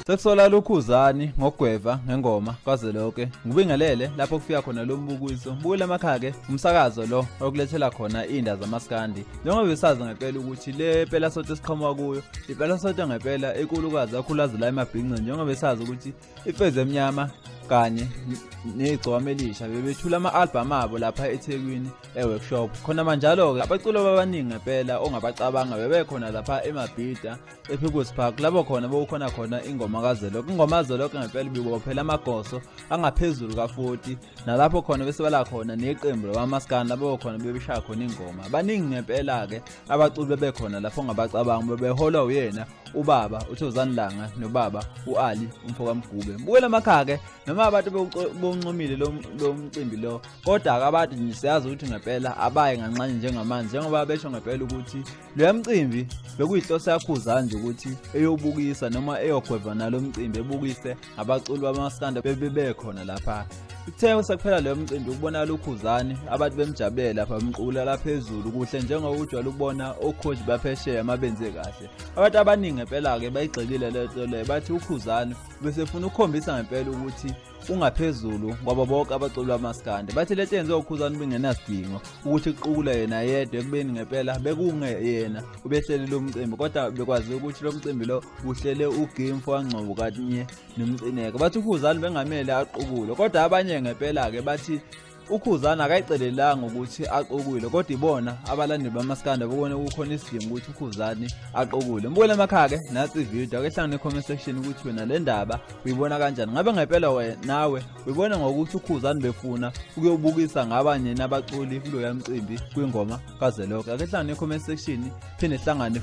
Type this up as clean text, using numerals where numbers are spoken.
Sekusola UKhuzani ngogweva ngengoma Zwelonke ngibingelele lapho kufika khona lo mbukiso mbukile emakhaya ke umsakazo lo okulethela khona inda zamaskandi njengoba besazi ngempela ukuthi le phela sonke siqhamuka kuyo iphela sonke ngempela enkulukazi akhulazi la emabhinqini njengoba besazi ukuthi ifeze emnyama kanye neGcokama elisha bebethula ama-album abo lapha eThekwini eworkshop khona manjalo ke abaculo babaningi ngempela ongabacabanga bebekhona lapha eMabhida ePeople's Park labo khona bekukhona khona ingoma Zwelonke ingoma Zwelonke ngempela bibophela amagoso angaphezulu ka40 nalapho khona bese bala khona neqembu lamaskand labo khona bebeshaya khona ingoma baningi ngempela ke abaculo bebekhona lapho ngabacabanga bebeholwa uyena ubaba uKhuzani Langa nobaba uAli umfoka Mgube mbukela emakhaya ke noma abantu boncumile lo mcimbi lo kodwa ke abantu nje siyazi ukuthi ngempela abaye nganxanye njengamanje njengoba besho ngempela ukuthi lo mcimbi bekuyihloso yaKhuzani nje ukuthi eyobukisa noma eyogweva nalo mcimbi ebukise abaculo bamaskanda bebekhona lapha Kuthe sakuphela lo mcimbi ukubona UKhuzani abantu bemjabulela lapha umqula la phezulu kuhle njengoba ujwala ukubona okhoji baphesheya mabenze kahle abantu abaningi ngempela ke bayigxekile lento le bathi UKhuzani bese funa ukukhombisa ngempela ukuthi ungaphezulu ngoba bonke abaculi bamaskandi bathi lento yenze UKhuzani bengenasidingo ukuthi iqukula yena yedwa ekubeni ngempela bekungeyena ubehlele lo mcimbi kodwa bekwazi ukuthi lo mcimbi lo uhlele uGame fowangcobo kanye nomcineke bathi UKhuzani bengamele aqukule kodwa abanye ngempela ke bathi UKhuzani akayicelelanga ukuthi aqukule kodwa ibona abalandeli bamaskanda bobone ukukhona isidingo ukuthi UKhuzani aqukule mbukele emakhaya ke nathi video ake hlangane comment section ukuthi wena le ndaba uyibona kanjani ngabe ngempela wena nawe uyibona ngokuthi UKhuzani befuna ukuyobukisa ngabanye nabaculi kulo yamcimbi kwingoma Zwelonke ake hlangane comment section phinde hlangane